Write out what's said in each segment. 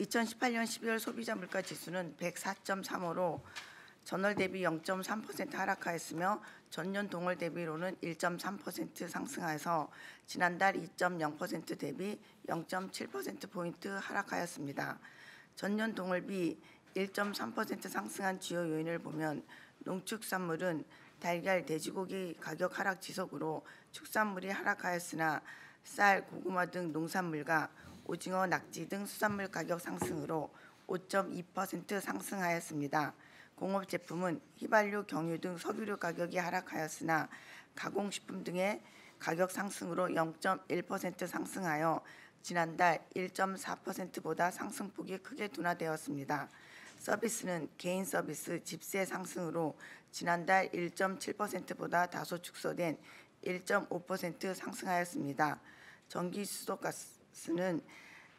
2018년 12월 소비자 물가 지수는 104.35로 전월 대비 0.3% 하락하였으며 전년 동월 대비로는 1.3% 상승하여서 지난달 2.0% 대비 0.7%포인트 하락하였습니다. 전년 동월비 1.3% 상승한 주요 요인을 보면 농축산물은 달걀, 돼지고기 가격 하락 지속으로 축산물이 하락하였으나 쌀, 고구마 등 농산물과 오징어, 낙지 등 수산물 가격 상승으로 5.2% 상승하였습니다. 공업제품은 휘발유, 경유 등 석유류 가격이 하락하였으나 가공식품 등의 가격 상승으로 0.1% 상승하여 지난달 1.4%보다 상승폭이 크게 둔화되었습니다. 서비스는 개인 서비스, 집세 상승으로 지난달 1.7%보다 다소 축소된 1.5% 상승하였습니다. 전기수도가스는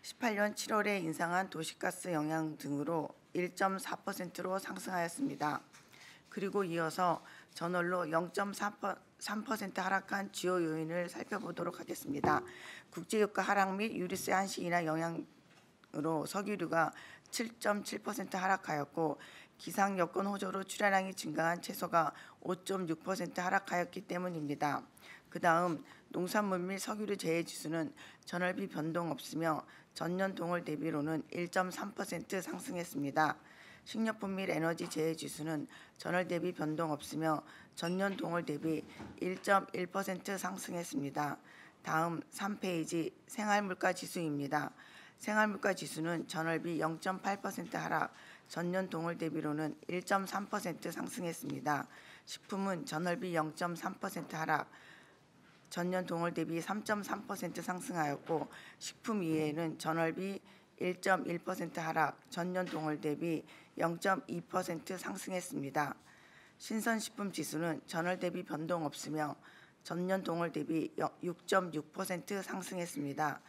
18년 7월에 인상한 도시가스 영향 등으로 1.4%로 상승하였습니다. 그리고 이어서 전월로 0.3% 하락한 주요 요인을 살펴보도록 하겠습니다. 국제유가 하락 및 유류세 한시 인하 영향으로 석유류가 7.7% 하락하였고 기상 여건 호조로 출하량이 증가한 채소가 5.6% 하락하였기 때문입니다. 그 다음 농산물 및 석유류 재해지수는 전월비 변동 없으며 전년 동월 대비로는 1.3% 상승했습니다. 식료품 및 에너지 재해지수는 전월 대비 변동 없으며 전년 동월 대비 1.1% 상승했습니다. 다음 3페이지 생활물가 지수입니다. 생활물가 지수는 전월비 0.8% 하락, 전년 동월 대비로는 1.3% 상승했습니다. 식품은 전월비 0.3% 하락, 전년 동월 대비 3.3% 상승하였고 식품 이외에는 전월비 1.1% 하락, 전년 동월 대비 0.2% 상승했습니다. 신선식품 지수는 전월 대비 변동 없으며 전년 동월 대비 6.6% 상승했습니다.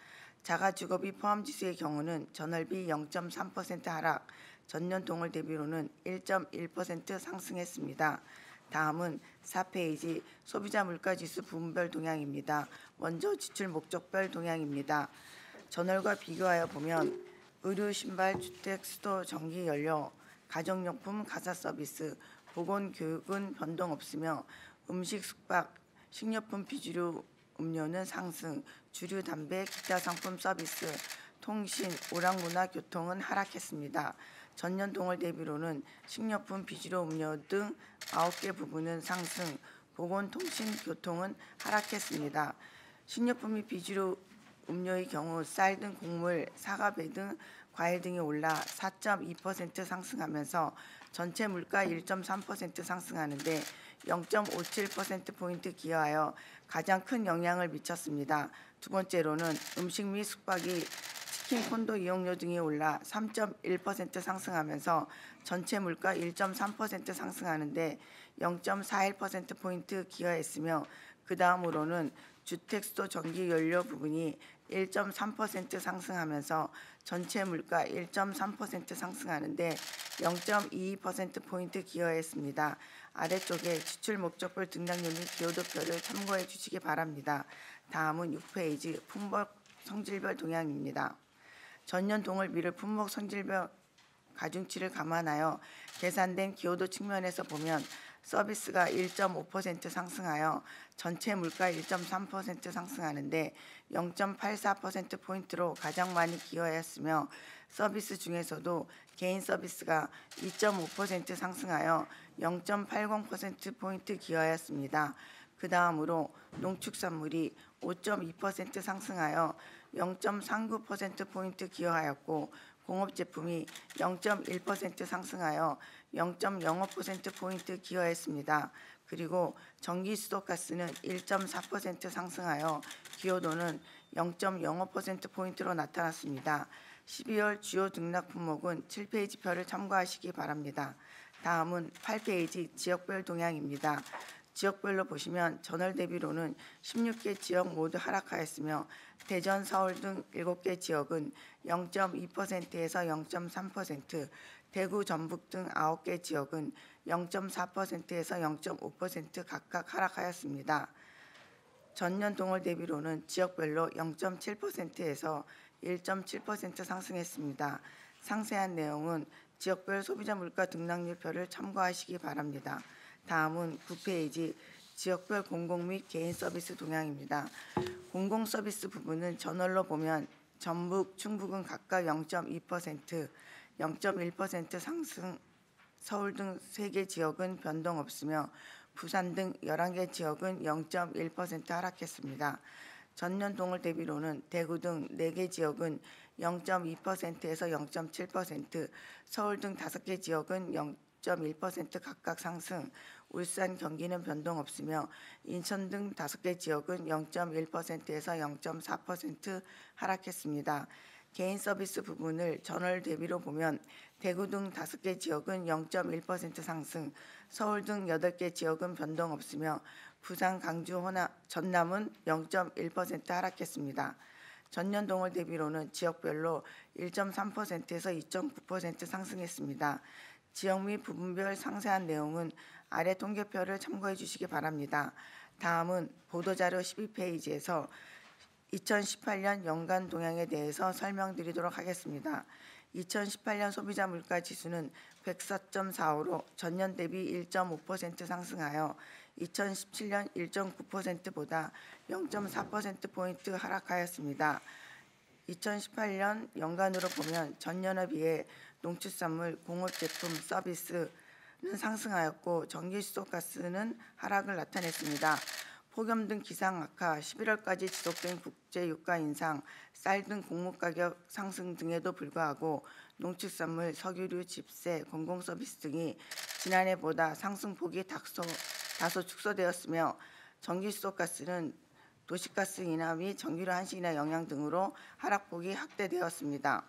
자가주거비 포함지수의 경우는 전월비 0.3% 하락, 전년 동월 대비로는 1.1% 상승했습니다. 다음은 4페이지 소비자 물가지수 부문별 동향입니다. 먼저 지출 목적별 동향입니다. 전월과 비교하여 보면 의류, 신발, 주택, 수도, 전기, 연료, 가정용품, 가사서비스, 보건, 교육은 변동 없으며 음식, 숙박, 식료품, 비주류, 음료는 상승, 주류, 담배, 기타 상품 서비스, 통신, 오락문화, 교통은 하락했습니다. 전년 동월 대비로는 식료품, 비주류, 음료 등 9개 부분은 상승, 보건, 통신, 교통은 하락했습니다. 식료품 및 비주류 음료의 경우 쌀 등 곡물, 사과, 배 등 과일 등이 올라 4.2% 상승하면서 전체 물가 1.3% 상승하는데 0.57%포인트 기여하여 가장 큰 영향을 미쳤습니다. 두 번째로는 음식 및 숙박이 치킨, 콘도 이용료 등이 올라 3.1% 상승하면서 전체 물가 1.3% 상승하는데 0.41%포인트 기여했으며 그 다음으로는 주택, 수도, 전기, 연료 부분이 1.3% 상승하면서 전체 물가 1.3% 상승하는데 0.22%포인트 기여했습니다. 아래쪽에 지출 목적별 등락률 및 기여도표를 참고해 주시기 바랍니다. 다음은 6페이지 품목 성질별 동향입니다. 전년 동월비를 품목 성질별 가중치를 감안하여 계산된 기여도 측면에서 보면 서비스가 1.5% 상승하여 전체 물가 1.3% 상승하는데 0.84%포인트로 가장 많이 기여하였으며 서비스 중에서도 개인 서비스가 2.5% 상승하여 0.80%포인트 기여하였습니다. 그 다음으로 농축산물이 5.2% 상승하여 0.39%포인트 기여하였고 공업제품이 0.1% 상승하여 0.05%포인트 기여했습니다. 그리고 전기수도가스는 1.4% 상승하여 기여도는 0.05%포인트로 나타났습니다. 12월 주요 등락 품목은 7페이지 표를 참고하시기 바랍니다. 다음은 8페이지 지역별 동향입니다. 지역별로 보시면 전월 대비로는 16개 지역 모두 하락하였으며 대전, 서울 등 7개 지역은 0.2%에서 0.3%, 대구, 전북 등 9개 지역은 0.4%에서 0.5% 각각 하락하였습니다. 전년 동월 대비로는 지역별로 0.7%에서 1.7% 상승했습니다. 상세한 내용은 지역별 소비자 물가 등락률표를 참고하시기 바랍니다. 다음은 9페이지 지역별 공공 및 개인 서비스 동향입니다. 공공 서비스 부분은 저널로 보면 전북, 충북은 각각 0.2%, 0.1% 상승, 서울 등 3개 지역은 변동 없으며 부산 등 11개 지역은 0.1% 하락했습니다. 전년 동월 대비로는 대구 등 4개 지역은 0.2%에서 0.7%, 서울 등 5개 지역은 0.1% 각각 상승, 울산, 경기는 변동 없으며 인천 등 5개 지역은 0.1%에서 0.4% 하락했습니다. 개인 서비스 부분을 전월 대비로 보면 대구 등 5개 지역은 0.1% 상승, 서울 등 8개 지역은 변동 없으며 부산, 강주, 호남, 전남은 0.1% 하락했습니다. 전년 동월 대비로는 지역별로 1.3%에서 2.9% 상승했습니다. 지역 및 부분별 상세한 내용은 아래 통계표를 참고해 주시기 바랍니다. 다음은 보도자료 12페이지에서 2018년 연간 동향에 대해서 설명드리도록 하겠습니다. 2018년 소비자 물가 지수는 104.45로 전년 대비 1.5% 상승하여 2017년 1.9%보다 0.4%포인트 하락하였습니다. 2018년 연간으로 보면 전년에 비해 농축산물, 공업제품, 서비스는 상승하였고 전기수도가스는 하락을 나타냈습니다. 폭염 등 기상 악화, 11월까지 지속된 국제 유가 인상, 쌀 등 곡물 가격 상승 등에도 불구하고 농축산물, 석유류, 집세, 공공서비스 등이 지난해보다 상승폭이 다소 축소되었으며 전기수도가스는 도시가스 인하 및 전기료 한시 인하 영향 등으로 하락폭이 확대되었습니다.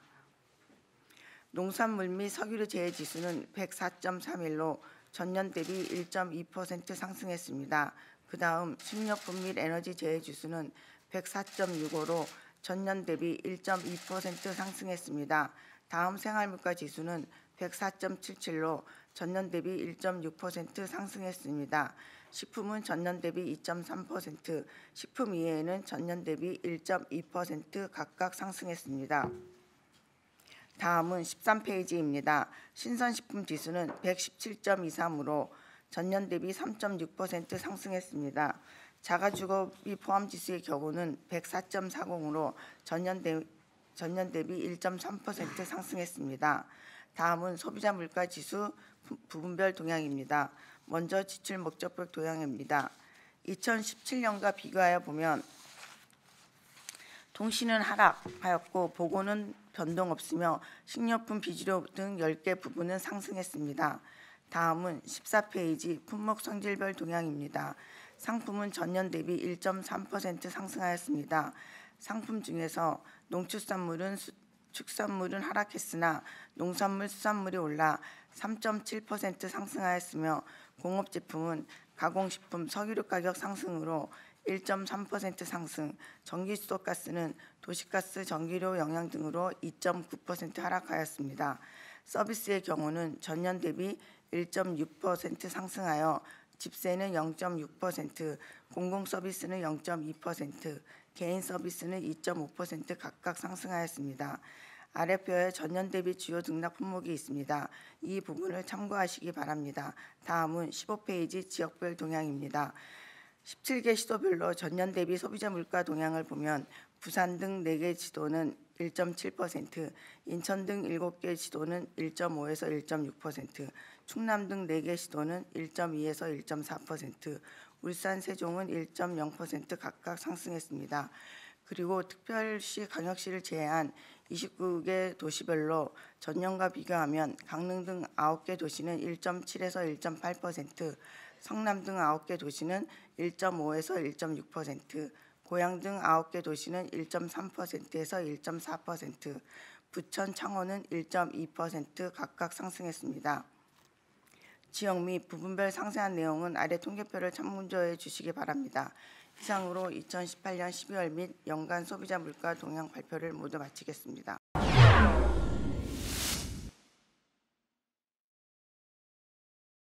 농산물 및 석유류 재해지수는 104.31로 전년 대비 1.2% 상승했습니다. 그 다음 식료품 및 에너지 재해지수는 104.65로 전년 대비 1.2% 상승했습니다. 다음 생활물가 지수는 104.77로 전년 대비 1.6% 상승했습니다. 식품은 전년 대비 2.3%, 식품 이외에는 전년 대비 1.2% 각각 상승했습니다. 다음은 13페이지입니다. 신선식품 지수는 117.23으로 전년 대비 3.6% 상승했습니다. 자가주거비 포함지수의 경우는 104.40으로 전년 대비 1.3% 상승했습니다. 다음은 소비자 물가 지수 부분별 동향입니다. 먼저 지출 목적별 동향입니다. 2017년과 비교하여 보면 통신은 하락하였고 보고는 변동 없으며 식료품, 비주류 등 10개 부분은 상승했습니다. 다음은 14페이지 품목 성질별 동향입니다. 상품은 전년 대비 1.3% 상승하였습니다. 상품 중에서 농축산물은 축산물은 하락했으나 농산물, 수산물이 올라 3.7% 상승하였으며 공업제품은 가공식품, 석유류 가격 상승으로 1.3% 상승, 전기수도가스는 도시가스, 전기료 영향 등으로 2.9% 하락하였습니다. 서비스의 경우는 전년 대비 1.6% 상승하여 집세는 0.6%, 공공서비스는 0.2%, 개인 서비스는 2.5% 각각 상승하였습니다. 아래표에 전년 대비 주요 등락 품목이 있습니다. 이 부분을 참고하시기 바랍니다. 다음은 15페이지 지역별 동향입니다. 17개 시도별로 전년 대비 소비자 물가 동향을 보면 부산 등 4개 지도는 1.7%, 인천 등 7개 지도는 1.5에서 1.6%, 충남 등 4개 시도는 1.2에서 1.4%, 울산, 세종은 1.0% 각각 상승했습니다. 그리고 특별시, 광역시를 제외한 29개 도시별로 전년과 비교하면 강릉 등 9개 도시는 1.7에서 1.8%, 성남 등 9개 도시는 1.5에서 1.6%, 고양 등 9개 도시는 1.3%에서 1.4%, 부천, 창원은 1.2% 각각 상승했습니다. 지역 및 부분별 상세한 내용은 아래 통계표를 참조해 주시기 바랍니다. 이상으로 2018년 12월 및 연간 소비자 물가 동향 발표를 모두 마치겠습니다.